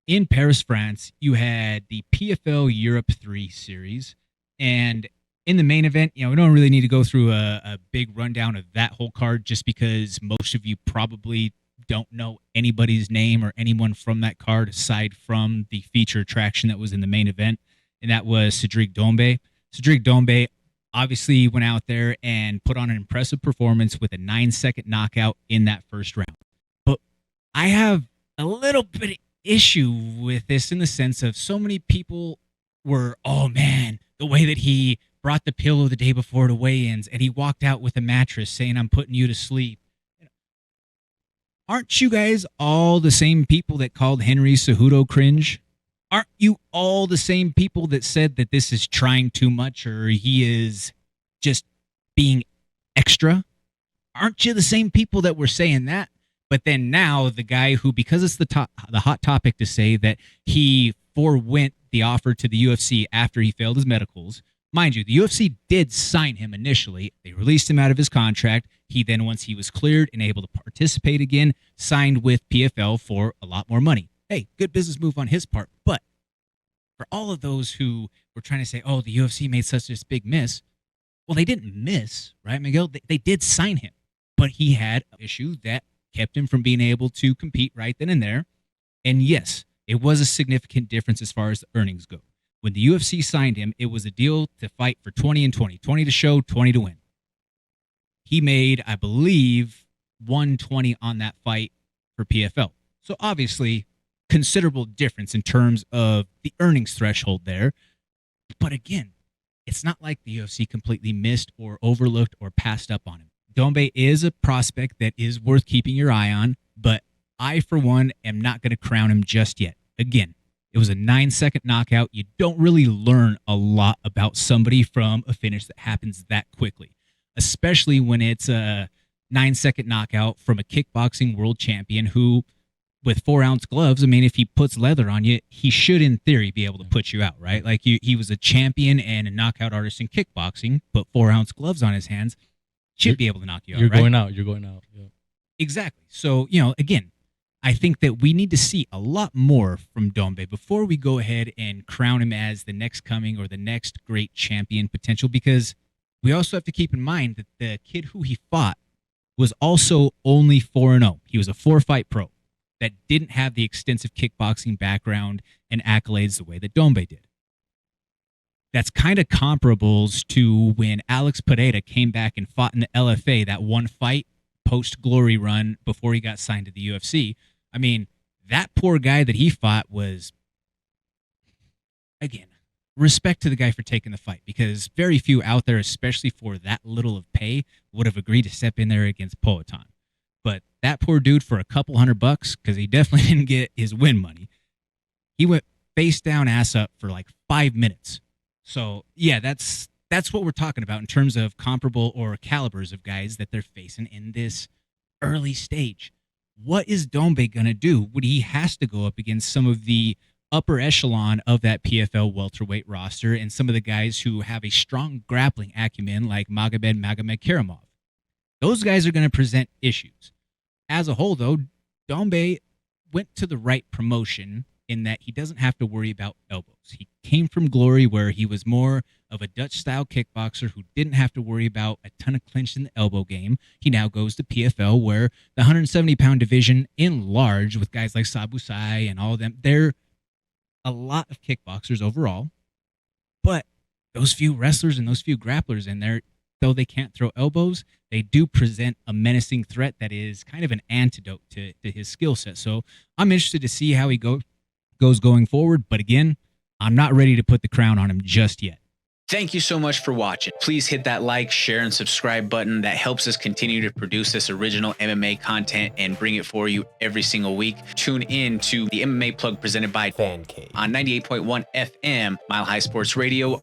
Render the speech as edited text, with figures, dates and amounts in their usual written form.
in Paris, France, you had the PFL Europe 3 series. And in the main event, we don't really need to go through a big rundown of that whole card just because most of you probably don't know anybody's name or anyone from that card aside from the feature attraction that was in the main event. And that was Cédric Doumbé. Cédric Doumbé obviously went out there and put on an impressive performance with a 9-second knockout in that first round. But I have a little bit of issue with this in the sense of so many people were, oh man, the way that he brought the pillow the day before to weigh-ins and he walked out with a mattress saying, I'm putting you to sleep. Aren't you guys all the same people that called Henry Cejudo cringe? Aren't you all the same people that said that this is trying too much or he is just being extra? Aren't you the same people that were saying that? But then now the guy who, because it's the hot topic to say that he forewent the offer to the UFC after he failed his medicals. Mind you, the UFC did sign him initially. They released him out of his contract. He then, once he was cleared and able to participate again, signed with PFL for a lot more money. Hey, good business move on his part. But for all of those who were trying to say, oh, the UFC made such this big miss, well, they didn't miss, right, Miguel? They did sign him. But he had an issue that kept him from being able to compete right then and there. And yes, it was a significant difference as far as the earnings go. When the UFC signed him, it was a deal to fight for 20 and 20. 20 to show, 20 to win. He made, I believe, 120 on that fight for PFL. So obviously, considerable difference in terms of the earnings threshold there. But again, it's not like the UFC completely missed or overlooked or passed up on him. Doumbé is a prospect that is worth keeping your eye on, but I, for one, am not going to crown him just yet. Again, it was a 9-second knockout. You don't really learn a lot about somebody from a finish that happens that quickly, especially when it's a 9-second knockout from a kickboxing world champion who, with 4-ounce gloves, I mean, if he puts leather on you, he should, in theory, be able to put you out, right? Like, he was a champion and a knockout artist in kickboxing, put 4-ounce gloves on his hands, should be able to knock you out, You're right? going out. You're going out. Yeah. Exactly. So, again, I think that we need to see a lot more from Doumbé before we go ahead and crown him as the next coming or the next great champion potential, because we also have to keep in mind that the kid who he fought was also only 4-0. He was a 4-fight pro that didn't have the extensive kickboxing background and accolades the way that Doumbé did. That's kind of comparables to when Alex Pereira came back and fought in the LFA, that one fight post-glory run before he got signed to the UFC. I mean, that poor guy that he fought was, again, respect to the guy for taking the fight, because very few out there, especially for that little of pay, would have agreed to step in there against Poatan. But that poor dude, for a couple $100, because he definitely didn't get his win money, he went face down, ass up for like 5 minutes. So, yeah, that's what we're talking about in terms of comparable or calibers of guys that they're facing in this early stage. What is Doumbé going to do when he has to go up against some of the upper echelon of that PFL welterweight roster and some of the guys who have a strong grappling acumen like Magomed Karamov? Those guys are going to present issues. As a whole, though, Doumbé went to the right promotion in that he doesn't have to worry about elbows. He came from Glory, where he was more of a Dutch-style kickboxer who didn't have to worry about a ton of clinch in the elbow game. He now goes to PFL, where the 170-pound division in large, with guys like Sabusai and all of them, they're a lot of kickboxers overall. But those few wrestlers and those few grapplers in there, though they can't throw elbows, they do present a menacing threat that is kind of an antidote to his skill set. So I'm interested to see how he goes going forward. But again, I'm not ready to put the crown on him just yet. Thank you so much for watching. Please hit that like, share, and subscribe button. That helps us continue to produce this original MMA content and bring it for you every single week. Tune in to the MMA Plug presented by Fan Cave on 98.1 FM, Mile High Sports Radio.